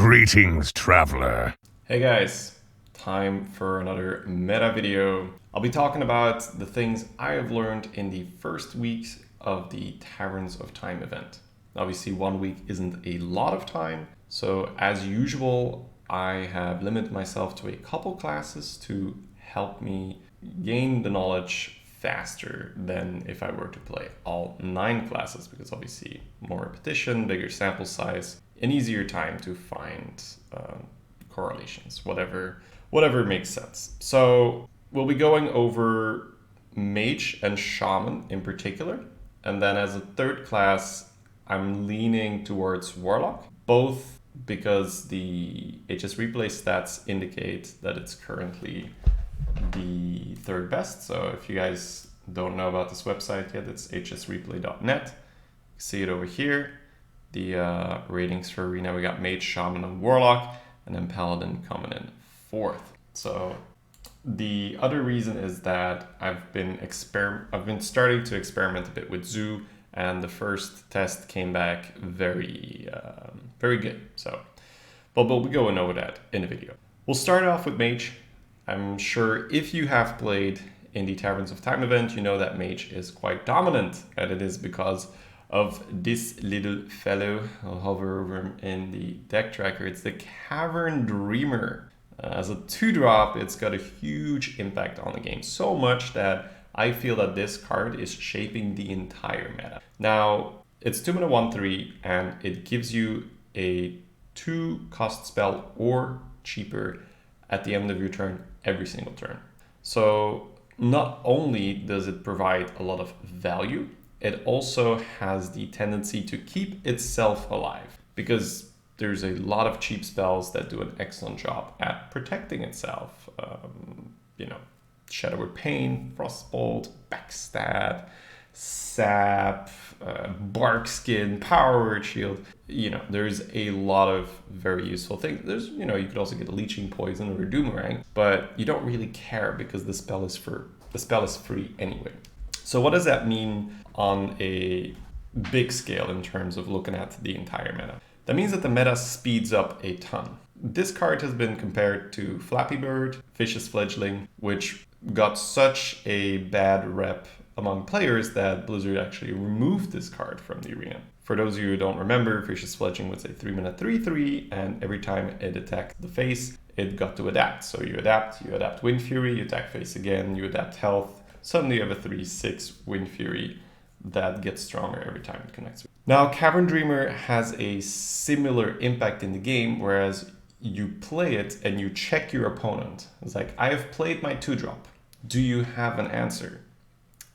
Greetings, traveler. Hey guys, time for another meta video. I'll be talking about the things I have learned in the first weeks of the Taverns of Time event. Obviously, 1 week isn't a lot of time, so as usual, I have limited myself to a couple classes to help me gain the knowledge faster than if I were to play all 9 classes, because obviously more repetition, bigger sample size, an easier time to find correlations, whatever makes sense. So we'll be going over Mage and Shaman in particular, and then as a third class, I'm leaning towards Warlock, both because the HS replay stats indicate that it's currently the third best. So if you guys don't know about this website yet, it's hsreplay.net. See it over here. The ratings for Arena, we got Mage, Shaman, and Warlock, and then Paladin coming in fourth. So the other reason is that I've been starting to experiment a bit with Zoo, and the first test came back very good. So, but we'll be going over that in the video. We'll start off with Mage. I'm sure if you have played in the Taverns of Time event, you know that Mage is quite dominant, and it is because of this little fellow. I'll hover over him in the deck tracker. It's the Cavern Dreamer. As a 2-drop, it's got a huge impact on the game, so much that I feel that this card is shaping the entire meta. Now, it's 2 mana 1/3, and it gives you a 2-cost spell or cheaper at the end of your turn every single turn. So not only does it provide a lot of value, it also has the tendency to keep itself alive, because there's a lot of cheap spells that do an excellent job at protecting itself. Shadow Pain, Frostbolt, Backstab, Sap, Bark Skin, Power Word Shield. There's a lot of very useful things. You could also get a Leeching Poison or a Doomerang, but you don't really care because the spell is free anyway. So what does that mean on a big scale in terms of looking at the entire meta? That means that the meta speeds up a ton. This card has been compared to Flappy Bird, Vicious Fledgling, which got such a bad rep among players that Blizzard actually removed this card from the arena. For those of you who don't remember, Vicious Fledgling was a 3-mana 3/3, and every time it attacked the face, it got to adapt. So you adapt Wind Fury, you attack face again, you adapt health. Suddenly you have a 3/6 Wind Fury that gets stronger every time it connects. Now, Cavern Dreamer has a similar impact in the game, whereas you play it and you check your opponent. It's like, I have played my 2-drop. Do you have an answer?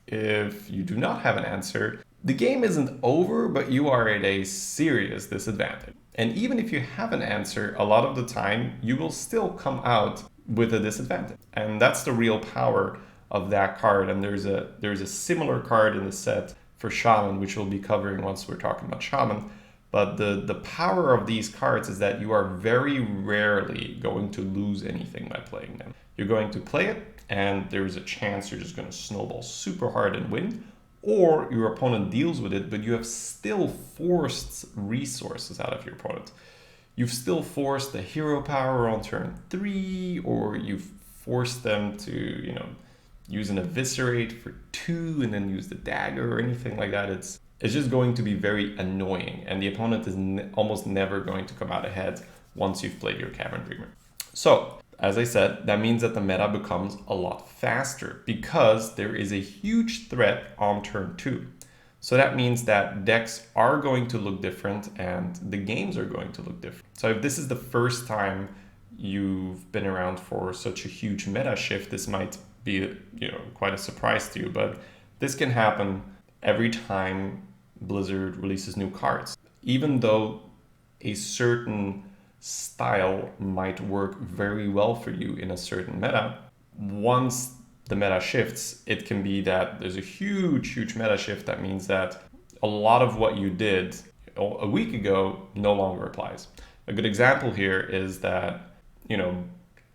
If you do not have an answer, the game isn't over, but you are at a serious disadvantage. And even if you have an answer, a lot of the time, you will still come out with a disadvantage. And that's the real power of that card. And there's a similar card in the set for Shaman, which we'll be covering once we're talking about Shaman. But the power of these cards is that you are very rarely going to lose anything by playing them. You're going to play it, and there's a chance you're just going to snowball super hard and win, or your opponent deals with it, but you have still forced resources out of your opponent. You've still forced the hero power on turn 3, or you've forced them to, use an Eviscerate for 2 and then use the dagger or anything like that. It's just going to be very annoying, and the opponent is almost never going to come out ahead once you've played your Cavern Dreamer. So, as I said, that means that the meta becomes a lot faster because there is a huge threat on turn 2. So that means that decks are going to look different and the games are going to look different. So if this is the first time you've been around for such a huge meta shift, this might be quite a surprise to you, but this can happen every time Blizzard releases new cards. Even though a certain style might work very well for you in a certain meta, once the meta shifts, it can be that there's a huge meta shift that means that a lot of what you did a week ago no longer applies. A good example here is that,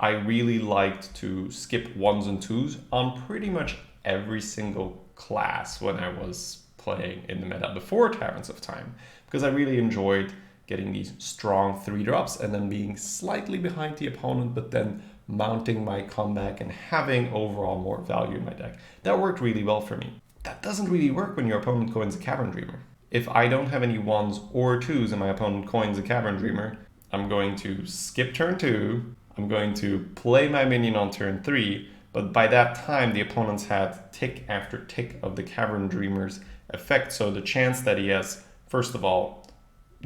I really liked to skip 1s and 2s on pretty much every single class when I was playing in the meta before Taverns of Time, because I really enjoyed getting these strong 3-drops and then being slightly behind the opponent, but then mounting my comeback and having overall more value in my deck. That worked really well for me. That doesn't really work when your opponent coins a Cavern Dreamer. If I don't have any 1s or 2s and my opponent coins a Cavern Dreamer, I'm going to skip turn 2, I'm going to play my minion on turn 3, but by that time the opponent's had tick after tick of the Cavern Dreamer's effect, so the chance that he has, first of all,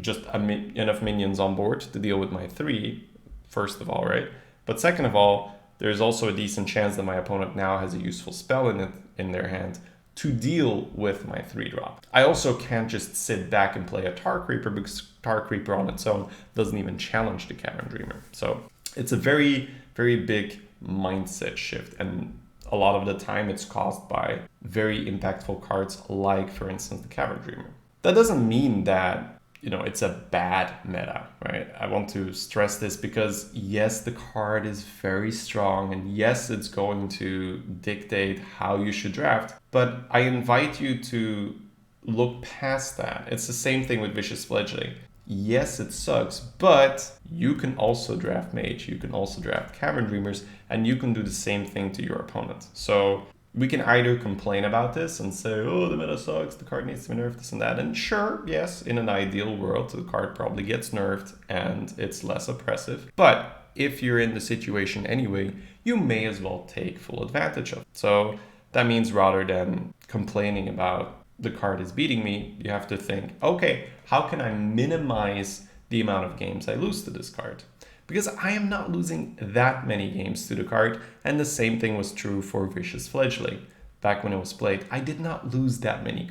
just enough minions on board to deal with my 3, first of all, right? But second of all, there's also a decent chance that my opponent now has a useful spell in their hand to deal with my 3-drop. I also can't just sit back and play a Tar Creeper because Tar Creeper on its own doesn't even challenge the Cavern Dreamer. So it's a very, very big mindset shift, and a lot of the time it's caused by very impactful cards like, for instance, the Cavern Dreamer. That doesn't mean that it's a bad meta, right? I want to stress this because yes, the card is very strong and yes, it's going to dictate how you should draft, but I invite you to look past that. It's the same thing with Vicious Fledgling. Yes, it sucks, but you can also draft Mage, you can also draft Cavern Dreamers, and you can do the same thing to your opponent. So we can either complain about this and say, oh, the meta sucks, the card needs to be nerfed, this and that. And sure, yes, in an ideal world, the card probably gets nerfed and it's less oppressive. But if you're in the situation anyway, you may as well take full advantage of it. So that means rather than complaining about the card is beating me, you have to think, okay, how can I minimize the amount of games I lose to this card? Because I am not losing that many games to the card, and the same thing was true for Vicious Fledgling. Back when it was played, I did not lose that many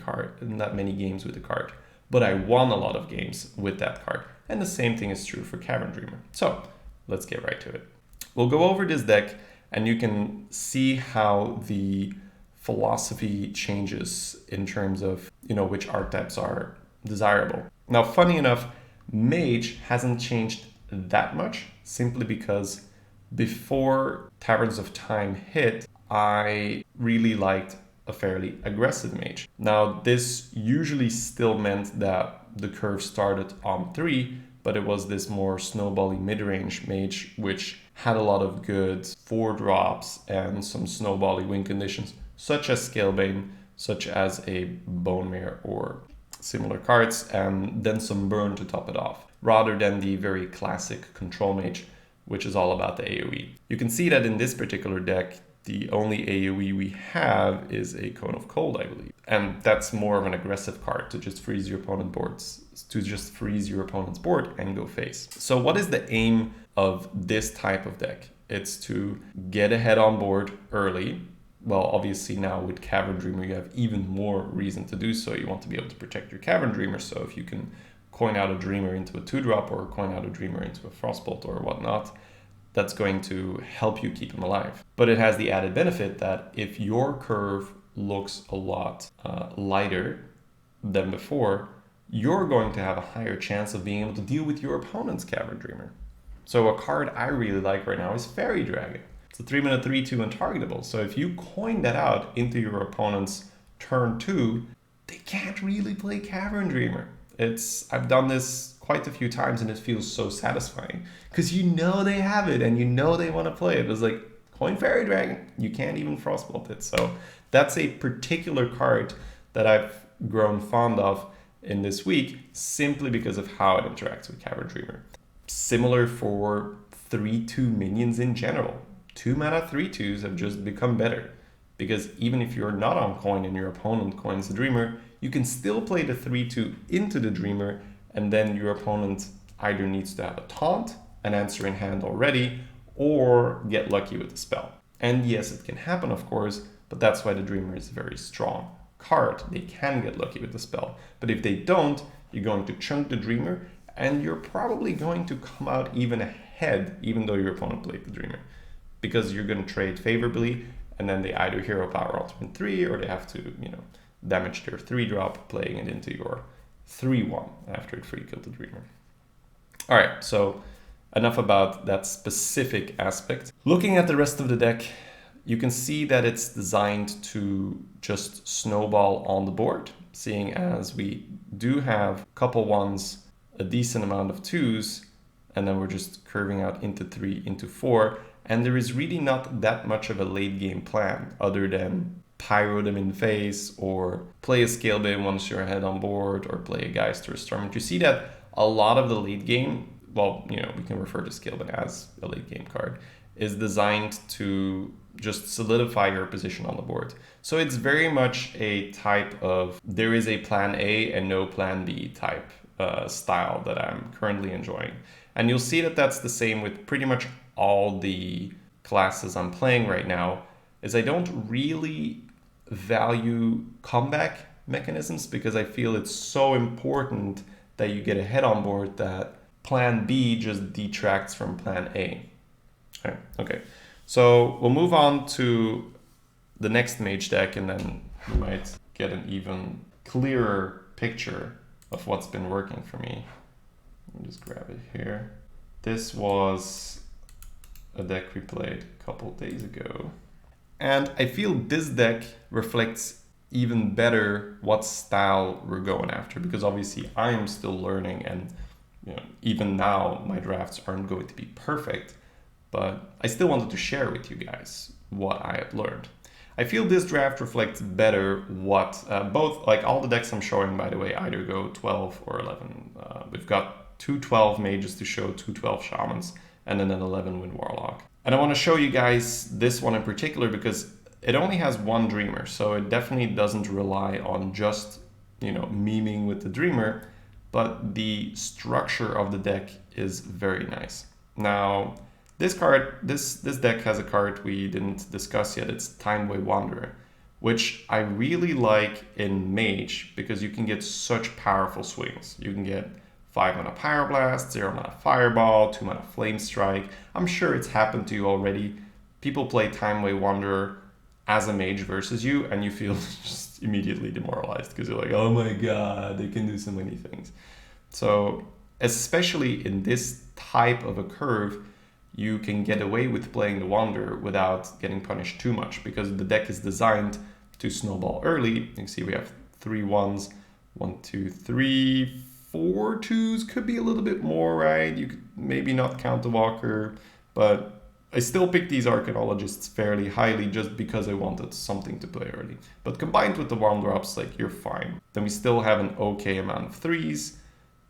games with the card, but I won a lot of games with that card. And the same thing is true for Cavern Dreamer. So let's get right to it. We'll go over this deck and you can see how the philosophy changes in terms of, which archetypes are desirable. Now, funny enough, Mage hasn't changed that much, simply because before Taverns of Time hit, I really liked a fairly aggressive Mage. Now, this usually still meant that the curve started on 3, but it was this more snowbally mid-range Mage, which had a lot of good 4-drops and some snowbally win conditions, such as Scalebane, such as a Bone Mare or similar cards, and then some burn to top it off, rather than the very classic Control Mage, which is all about the AoE. You can see that in this particular deck, the only AoE we have is a Cone of Cold, I believe. And that's more of an aggressive card to just freeze your opponent's board and go face. So what is the aim of this type of deck? It's to get ahead on board early. Well, obviously now with Cavern Dreamer, you have even more reason to do so. You want to be able to protect your Cavern Dreamer. So if you can coin out a Dreamer into a 2-drop or coin out a Dreamer into a Frostbolt or whatnot, that's going to help you keep him alive. But it has the added benefit that if your curve looks a lot lighter than before, you're going to have a higher chance of being able to deal with your opponent's Cavern Dreamer. So a card I really like right now is Fairy Dragon. It's a 3-mana 3/2 untargetable. So if you coin that out into your opponent's turn 2, they can't really play Cavern Dreamer. I've done this quite a few times and it feels so satisfying because they have it and they want to play it. It's like, coin Fairy Dragon, you can't even Frostbolt it. So that's a particular card that I've grown fond of in this week simply because of how it interacts with Cavern Dreamer. Similar for 3/2 minions in general. 2-mana 3/2s have just become better because even if you're not on coin and your opponent coins the Dreamer, you can still play the 3/2 into the Dreamer, and then your opponent either needs to have a taunt, an answer in hand already, or get lucky with the spell. And yes, it can happen, of course, but that's why the Dreamer is a very strong card. They can get lucky with the spell, but if they don't, you're going to chunk the Dreamer and you're probably going to come out even ahead, even though your opponent played the Dreamer, because you're going to trade favorably, and then they either hero power on turn 3 or they have to, damage their 3-drop, playing it into your 3/1 after it free killed the Dreamer. All right, so enough about that specific aspect. Looking at the rest of the deck, you can see that it's designed to just snowball on the board, seeing as we do have a couple ones a decent amount of 2s, and then we're just curving out into 3, into 4, and there is really not that much of a late game plan other than pyro them in the face, or play a Scalebane once you're ahead on board, or play a Geist or a Storm. And you see that a lot of the late game, well, you know, we can refer to Scalebane as a late game card, is designed to just solidify your position on the board. So it's very much a type of there is a plan A and no plan B type style that I'm currently enjoying. And you'll see that that's the same with pretty much all the classes I'm playing right now, is I don't really value comeback mechanisms because I feel it's so important that you get ahead on board that plan B just detracts from plan A. Okay. So we'll move on to the next mage deck, and then you might get an even clearer picture of what's been working for me. Let me just grab it here. This was a deck we played a couple days ago. And I feel this deck reflects even better what style we're going after, because obviously I am still learning, and you know, even now my drafts aren't going to be perfect, but I still wanted to share with you guys what I have learned. I feel this draft reflects better what both, like all the decks I'm showing, by the way, either go 12 or 11. We've got 2 12 mages to show, 2 12 shamans, and then an 11 wind warlock. And I want to show you guys this one in particular because it only has 1 dreamer, so it definitely doesn't rely on just, you know, memeing with the dreamer, but the structure of the deck is very nice. Now, this deck has a card we didn't discuss yet. It's Timeway Wanderer, which I really like in Mage because you can get such powerful swings. You can get 5 mana Pyroblast, 0 mana Fireball, 2 mana Flame Strike. I'm sure it's happened to you already. People play Timeway Wanderer as a mage versus you, and you feel just immediately demoralized because you're like, oh my god, they can do so many things. So especially in this type of a curve, you can get away with playing the Wanderer without getting punished too much because the deck is designed to snowball early. You can see we have 3 1s, 1, 2, 3, 4 2s, could be a little bit more, right? You could maybe not count the Walker, but I still picked these Archaeologists fairly highly just because I wanted something to play early. But combined with the Wanderer-ups, like, you're fine. Then we still have an okay amount of 3s.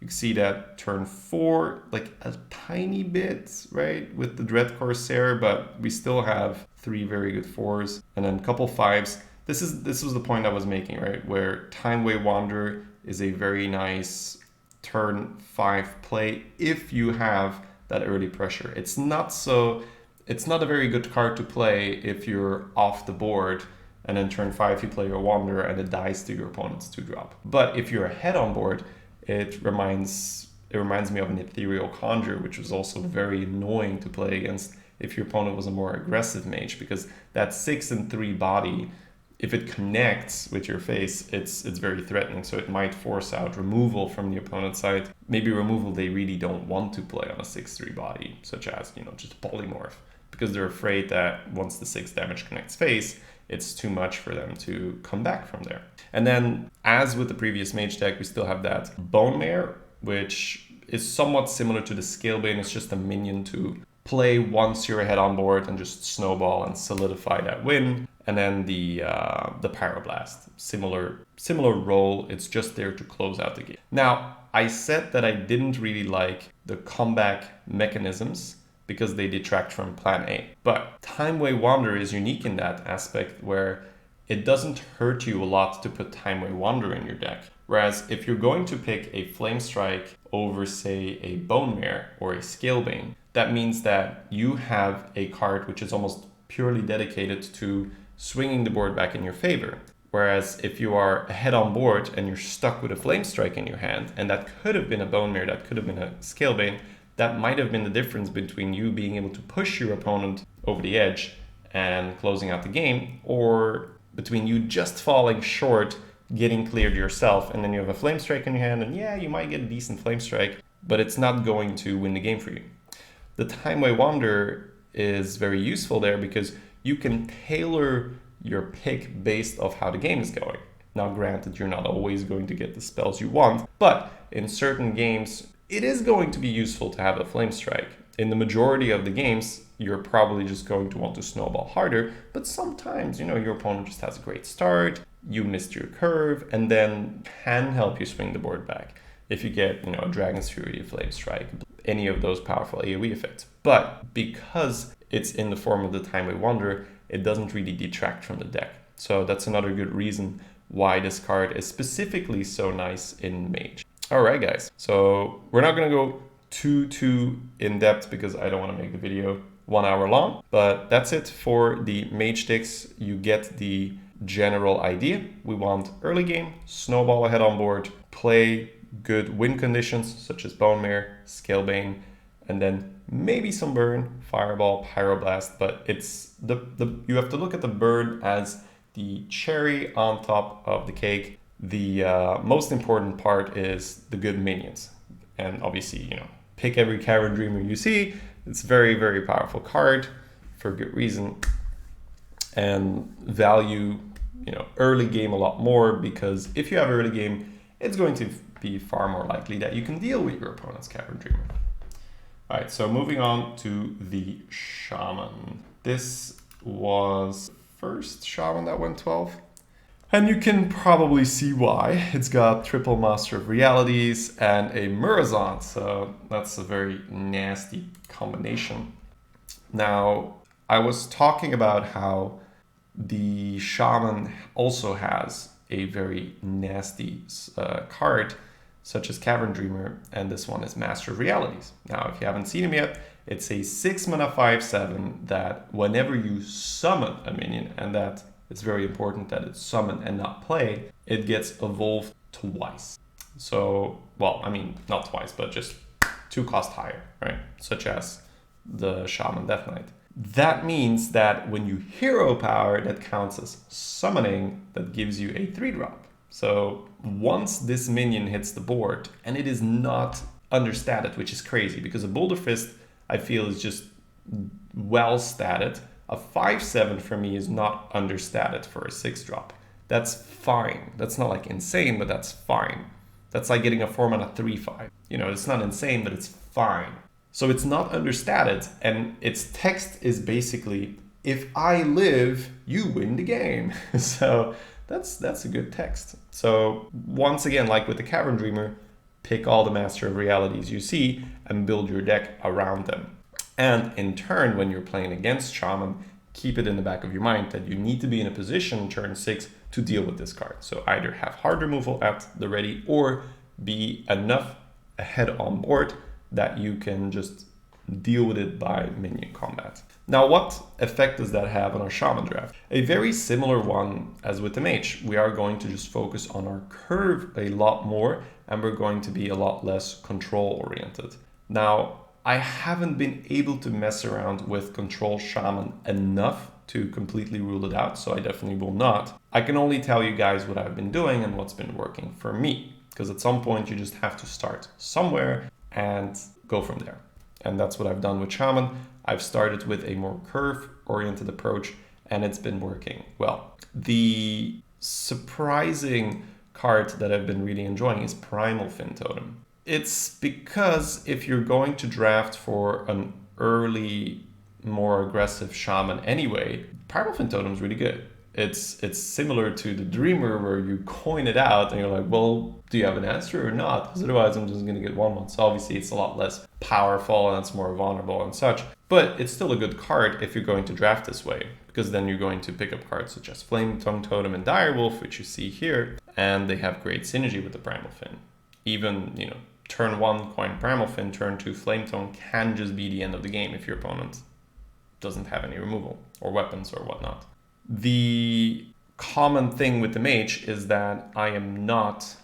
You can see that turn 4, like a tiny bit, right, with the Dread Corsair, but we still have 3 very good 4s, and then a couple 5s. This was the point I was making, right, where Timeway Wanderer is a very nice turn 5 play if you have that early pressure. It's not a very good card to play if you're off the board and then turn 5 you play your Wanderer and it dies to your opponent's 2-drop. But if you're ahead on board, it reminds me of an Ethereal Conjure, which was also very annoying to play against if your opponent was a more aggressive mage, because that 6 and 3 body, if it connects with your face, it's very threatening. So it might force out removal from the opponent's side. Maybe removal they really don't want to play on a 6-3 body, such as, you know, just polymorph, because they're afraid that once the 6 damage connects face, it's too much for them to come back from there. And then, as with the previous mage deck, we still have that Bone Mare, which is somewhat similar to the Scalebane. It's just a minion to play once you're ahead on board and just snowball and solidify that win. And then the Pyroblast, similar role. It's just there to close out the game. Now, I said that I didn't really like the comeback mechanisms because they detract from plan A. But Timeway Wanderer is unique in that aspect where it doesn't hurt you a lot to put Timeway Wanderer in your deck. Whereas if you're going to pick a Flame Strike over, say, a Bone Mare or a Scalebane, that means that you have a card which is almost purely dedicated to swinging the board back in your favor. Whereas if you are ahead on board and you're stuck with a Flame Strike in your hand, and that could have been a Bone Mare, that could have been a Scalebane, that might have been the difference between you being able to push your opponent over the edge and closing out the game, or between you just falling short, getting cleared yourself, and then you have a Flame Strike in your hand, and yeah, you might get a decent Flame Strike, but it's not going to win the game for you. The Timeway Wanderer is very useful there because you can tailor your pick based off how the game is going. Now, granted, you're not always going to get the spells you want, but in certain games, it is going to be useful to have a Flame Strike. In the majority of the games, you're probably just going to want to snowball harder, but sometimes, your opponent just has a great start, you missed your curve, and then can help you swing the board back. If you get, a Dragon's Fury, a Flame Strike, any of those powerful AoE effects. But because it's in the form of the Timely Wanderer, it doesn't really detract from the deck. So that's another good reason why this card is specifically so nice in Mage. All right, guys. So we're not going to go too in depth because I don't want to make the video 1 hour long, but that's it for the Mage decks. You get the general idea. We want early game, snowball ahead on board, play good win conditions such as Bone Mare, Scalebane, and then maybe some burn, Fireball, Pyroblast, but it's you have to look at the burn as the cherry on top of the cake. The most important part is the good minions. And obviously, pick every Cavern Dreamer you see. It's very, very powerful card for good reason. And value, early game a lot more, because if you have early game, it's going to be far more likely that you can deal with your opponent's Cavern Dreamer. All right, so moving on to the Shaman. This was first Shaman that went 12. And you can probably see why. It's got triple Master of Realities and a Murazon, so that's a very nasty combination. Now, I was talking about how the Shaman also has a very nasty card, such as Cavern Dreamer, and this one is Master of Realities. Now, if you haven't seen him yet, it's a 6 mana 5/7 that whenever you summon a minion, and that it's very important that it's summon and not play, it gets evolved twice. So, not twice, but just 2 cost higher, right? Such as the Shaman Death Knight. That means that when you hero power, that counts as summoning, that gives you a 3-drop. So once this minion hits the board, and it is not understated, which is crazy, because a Boulder Fist, I feel, is just well statted. A 5/7 for me is not understated for a 6-drop. That's fine. That's not like insane, but that's fine. That's like getting a 4 mana 3/5. It's not insane, but it's fine. So it's not understated, and its text is basically, if I live, you win the game. So that's a good text. So once again, like with the Cavern Dreamer, pick all the Master of Realities you see and build your deck around them. And in turn, when you're playing against Shaman, keep it in the back of your mind that you need to be in a position turn 6 to deal with this card. So either have hard removal at the ready or be enough ahead on board that you can just deal with it by minion combat. Now, what effect does that have on our Shaman draft? A very similar one as with the Mage. We are going to just focus on our curve a lot more, and we're going to be a lot less control oriented. Now, I haven't been able to mess around with Control Shaman enough to completely rule it out, so I definitely will not. I can only tell you guys what I've been doing and what's been working for me, because at some point you just have to start somewhere and go from there. And that's what I've done with Shaman. I've started with a more curve-oriented approach, and it's been working well. The surprising card that I've been really enjoying is Primal Fin Totem. It's because if you're going to draft for an early, more aggressive Shaman anyway, Primal Fin Totem is really good. It's similar to the Dreamer, where you coin it out and you're like, well, do you have an answer or not? Because otherwise I'm just going to get 1/1. So obviously it's a lot less powerful and it's more vulnerable and such. But it's still a good card if you're going to draft this way, because then you're going to pick up cards such as Flame Tongue Totem and Direwolf, which you see here, and they have great synergy with the Primal Fin. Even, turn 1 coin Primal Fin, turn 2 Flame Tongue can just be the end of the game if your opponent doesn't have any removal or weapons or whatnot. The common thing with the Mage is that I am not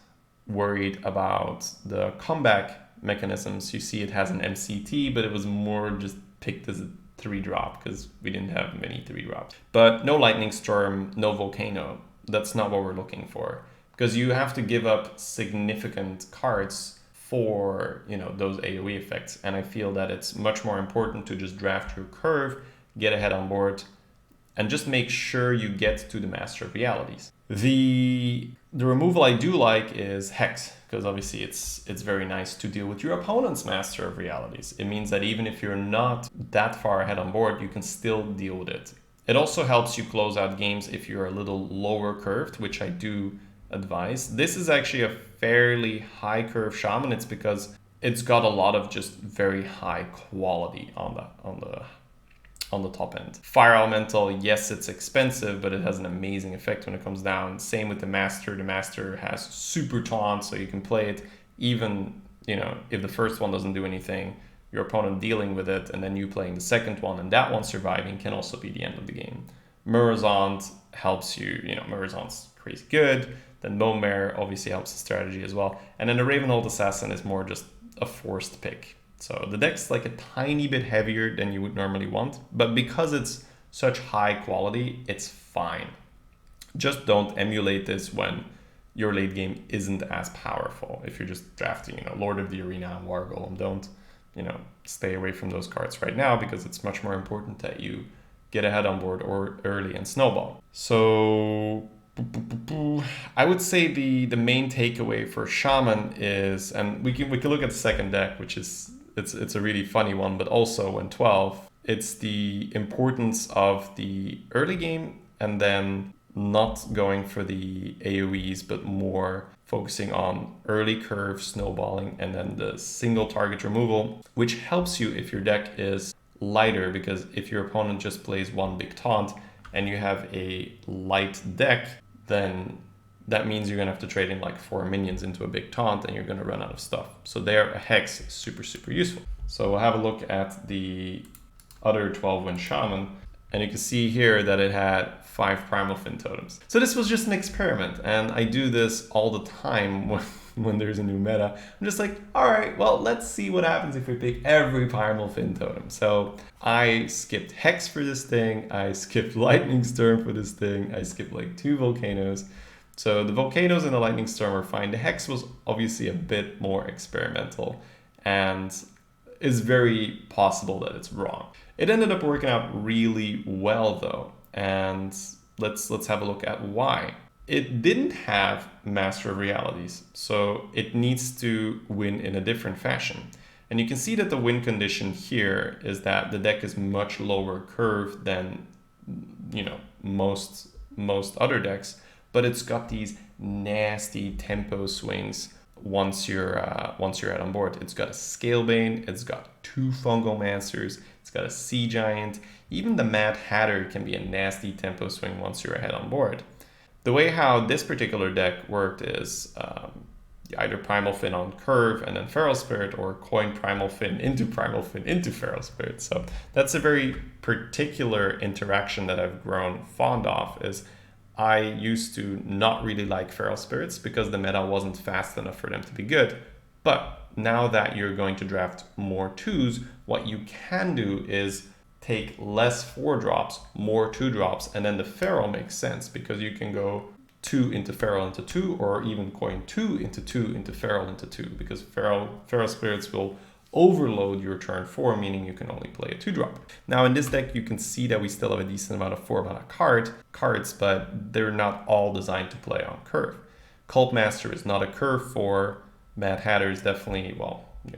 worried about the comeback mechanisms. You see it has an MCT, but it was more just picked as a 3-drop because we didn't have many 3-drops. But no Lightning Storm, no Volcano. That's not what we're looking for, because you have to give up significant cards for those AoE effects. And I feel that it's much more important to just draft your curve, get ahead on board, and just make sure you get to the Master of Realities. The The removal I do like is Hex, because obviously it's very nice to deal with your opponent's Master of Realities. It means that even if you're not that far ahead on board, you can still deal with it. It also helps you close out games if you're a little lower curved, which I do advise. This is actually a fairly high curve Shaman. It's because it's got a lot of just very high quality on the top end. Fire Elemental, yes, it's expensive, but it has an amazing effect when it comes down. Same with the Master. The Master has super taunt, so you can play it even, if the first one doesn't do anything, your opponent dealing with it, and then you playing the second one, and that one surviving can also be the end of the game. Murozond helps you, Murozond's crazy good. Then Bone Mare obviously helps the strategy as well. And then the Ravenhold Assassin is more just a forced pick. So the deck's like a tiny bit heavier than you would normally want, but because it's such high quality, it's fine. Just don't emulate this when your late game isn't as powerful. If you're just drafting, Lord of the Arena and War Golem, don't, stay away from those cards right now, because it's much more important that you get ahead on board or early and snowball. So I would say the main takeaway for Shaman is, and we can look at the second deck, which is it's a really funny one, but also in 12, it's the importance of the early game and then not going for the AoEs, but more focusing on early curve snowballing and then the single target removal, which helps you if your deck is lighter, because if your opponent just plays one big taunt and you have a light deck, then that means you're going to have to trade in like 4 minions into a big taunt and you're going to run out of stuff. So there, a Hex is super, super useful. So we'll have a look at the other 12-win Shaman, and you can see here that it had 5 Primal Fin totems. So this was just an experiment, and I do this all the time when there's a new meta. I'm just like, all right, well, let's see what happens if we pick every Primal Fin totem. So I skipped Hex for this thing, I skipped Lightning Storm for this thing, I skipped like 2 Volcanoes. So the Volcanoes and the Lightning Storm are fine. The Hex was obviously a bit more experimental, and it's very possible that it's wrong. It ended up working out really well though, and let's have a look at why. It didn't have Master of Realities, so it needs to win in a different fashion. And you can see that the win condition here is that the deck is much lower curve than most other decks, but it's got these nasty tempo swings once you're out on board. It's got a Scalebane, it's got 2 Fungomancers, it's got a Sea Giant. Even the Mad Hatter can be a nasty tempo swing once you're ahead on board. The way how this particular deck worked is either Primal Fin on curve and then Feral Spirit, or coin Primal Fin into Feral Spirit. So that's a very particular interaction that I've grown fond of. Is I used to not really like Feral Spirits because the meta wasn't fast enough for them to be good. But now that you're going to draft more 2s, what you can do is take less 4-drops, more 2-drops, and then the Feral makes sense because you can go 2 into Feral into 2, or even coin 2 into Feral into 2, because Feral Spirits will overload your turn 4, meaning you can only play a 2-drop. Now in this deck, you can see that we still have a decent amount of 4-mana cards, but they're not all designed to play on curve. Cult Master is not a curve for. Mad Hatter is definitely,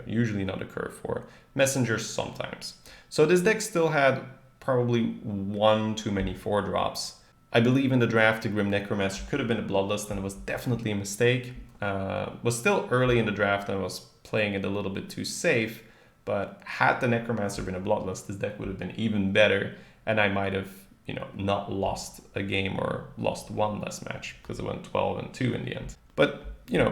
usually not a curve for. Messenger sometimes. So this deck still had probably 1 too many 4-drops. I believe in the draft, the Grim Necromancer could have been a Bloodlust, and it was definitely a mistake. Was still early in the draft, and I was playing it a little bit too safe, but had the Necromancer been a Bloodlust, this deck would have been even better, and I might have, not lost a game or lost 1 less match, because it went 12-2 in the end. But,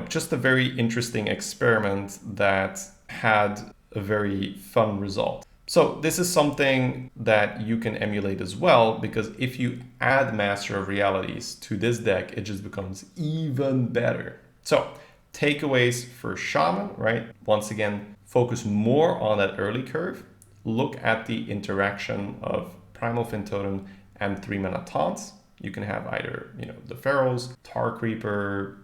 just a very interesting experiment that had a very fun result. So this is something that you can emulate as well, because if you add Master of Realities to this deck, it just becomes even better. So takeaways for Shaman, right? Once again, focus more on that early curve. Look at the interaction of Primal Fin Totem and 3-mana taunts. You can have either, the Ferals, Tar Creeper,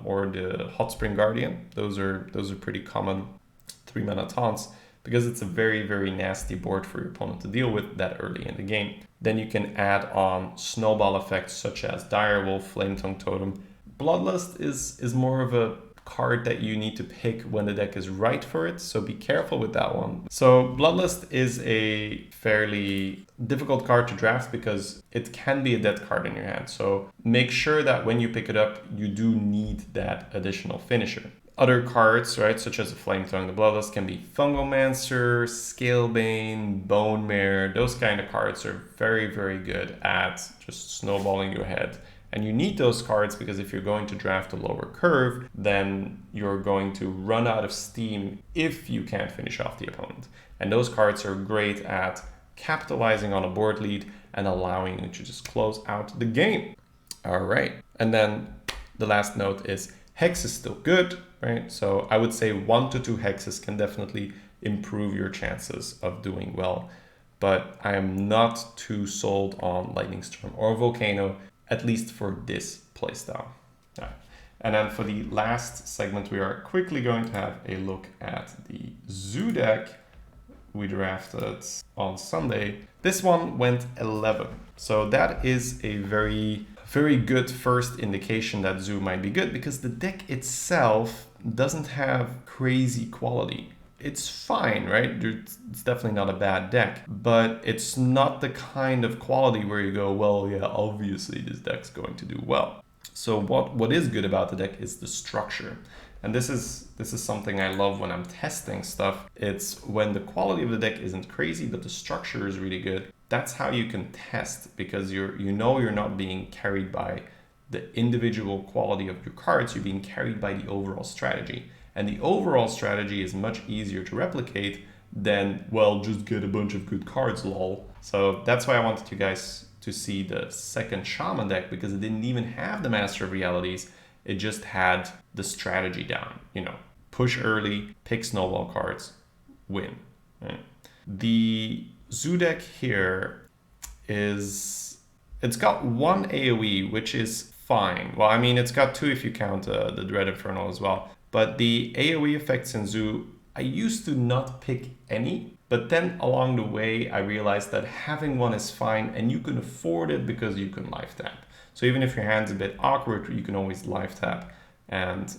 or the Hot Spring Guardian. Those are pretty common 3-mana taunts, because it's a very, very nasty board for your opponent to deal with that early in the game. Then you can add on snowball effects such as Direwolf, Flametongue Totem, Bloodlust is more of a card that you need to pick when the deck is right for it, so be careful with that one. So Bloodlust is a fairly difficult card to draft because it can be a dead card in your hand. So make sure that when you pick it up, you do need that additional finisher. Other cards, right, such as a Flame Tongue, the Bloodlust, can be Fungomancer, Scalebane, Bone Mare. Those kind of cards are very, very good at just snowballing you ahead. And you need those cards because if you're going to draft a lower curve, then you're going to run out of steam if you can't finish off the opponent. And those cards are great at capitalizing on a board lead and allowing you to just close out the game. All right. And then the last note is Hex is still good, right? So I would say 1 to 2 hexes can definitely improve your chances of doing well. But I am not too sold on Lightning Storm or Volcano, at least for this playstyle. Yeah. And then for the last segment, we are quickly going to have a look at the Zoo deck we drafted on Sunday. This one went 11. So that is a very, very good first indication that Zoo might be good because the deck itself doesn't have crazy quality. It's fine, right? It's definitely not a bad deck, but it's not the kind of quality where you go, well, yeah, obviously this deck's going to do well. So what is good about the deck is the structure. And this is something I love when I'm testing stuff. It's when the quality of the deck isn't crazy, but the structure is really good. That's how you can test because you're not being carried by the individual quality of your cards, you're being carried by the overall strategy. And the overall strategy is much easier to replicate than, well, just get a bunch of good cards, lol. So that's why I wanted you guys to see the second Shaman deck because it didn't even have the Master of Realities. It just had the strategy down. Push early, pick snowball cards, win. Right? The Zoo deck here it's got 1 AoE, which is fine. Well, I mean, it's got 2 if you count the Dread Infernal as well. But the AoE effects in Zoo, I used to not pick any, but then along the way, I realized that having 1 is fine and you can afford it because you can life tap. So even if your hand's a bit awkward, you can always life tap and,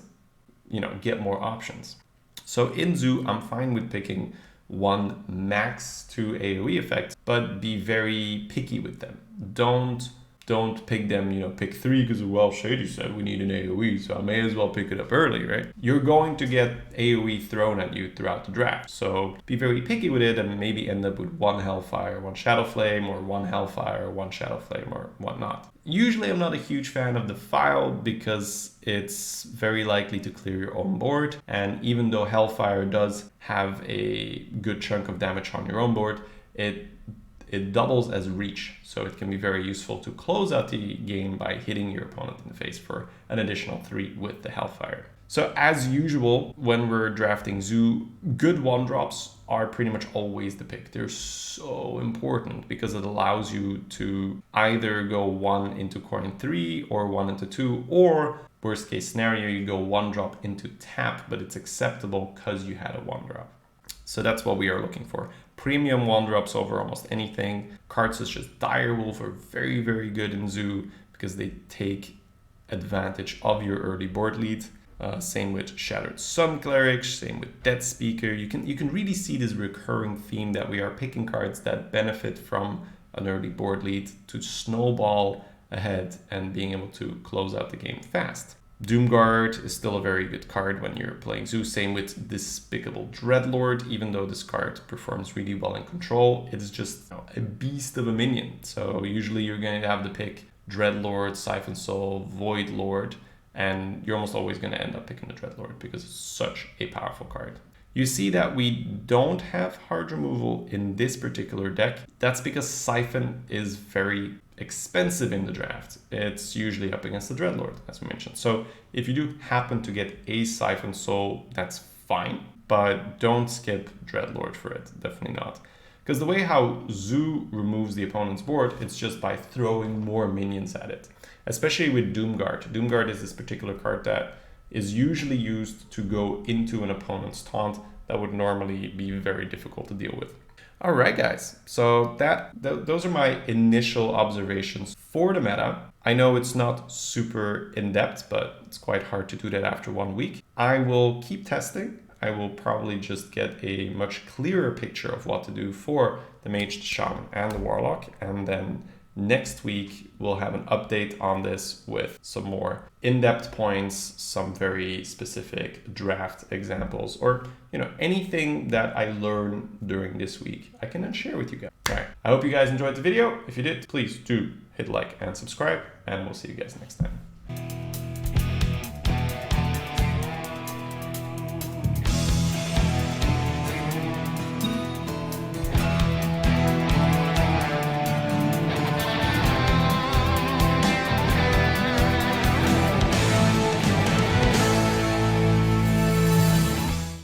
get more options. So in Zoo, I'm fine with picking 1 max 2 AoE effects, but be very picky with them. Don't pick them, pick 3 because, well, Shady said we need an AoE, so I may as well pick it up early, right? You're going to get AoE thrown at you throughout the draft. So be very picky with it and maybe end up with 1 Hellfire, 1 Shadow Flame, or 1 Hellfire, 1 Shadow Flame, or whatnot. Usually I'm not a huge fan of the File because it's very likely to clear your own board. And even though Hellfire does have a good chunk of damage on your own board, it doubles as reach, so it can be very useful to close out the game by hitting your opponent in the face for an additional 3 with the Hellfire. So as usual, when we're drafting Zoo, good 1-drops are pretty much always the pick. They're so important because it allows you to either go 1 into coin 3 or 1 into 2, or worst case scenario, you go 1-drop into tap, but it's acceptable because you had a 1-drop. So that's what we are looking for. Premium 1-drops over almost anything. Cards such as Direwolf are very, very good in Zoo because they take advantage of your early board lead. Same with Shattered Sun Cleric, same with Dead Speaker. You can really see this recurring theme that we are picking cards that benefit from an early board lead to snowball ahead and being able to close out the game fast. Doomguard is still a very good card when you're playing Zoo. Same with Despicable Dreadlord. Even though this card performs really well in control, it's just a beast of a minion. So usually you're going to have to pick Dreadlord, Siphon Soul, Void Lord, and you're almost always going to end up picking the Dreadlord because it's such a powerful card. You see that we don't have hard removal in this particular deck. That's because Siphon is very expensive in the draft. It's usually up against the Dreadlord, as we mentioned. So if you do happen to get a Siphon Soul, that's fine, but don't skip Dreadlord for it. Definitely not. Because the way how Zoo removes the opponent's board, it's just by throwing more minions at it. Especially with Doomguard. Doomguard is this particular card that is usually used to go into an opponent's taunt that would normally be very difficult to deal with. All right, guys. So those are my initial observations for the meta. I know it's not super in-depth, but it's quite hard to do that after 1 week. I will keep testing. I will probably just get a much clearer picture of what to do for the Mage, the Shaman, and the Warlock. And then next week, we'll have an update on this with some more in-depth points, some very specific draft examples, or anything that I learned during this week, I can then share with you guys. All right, I hope you guys enjoyed the video. If you did, please do hit like and subscribe, and we'll see you guys next time.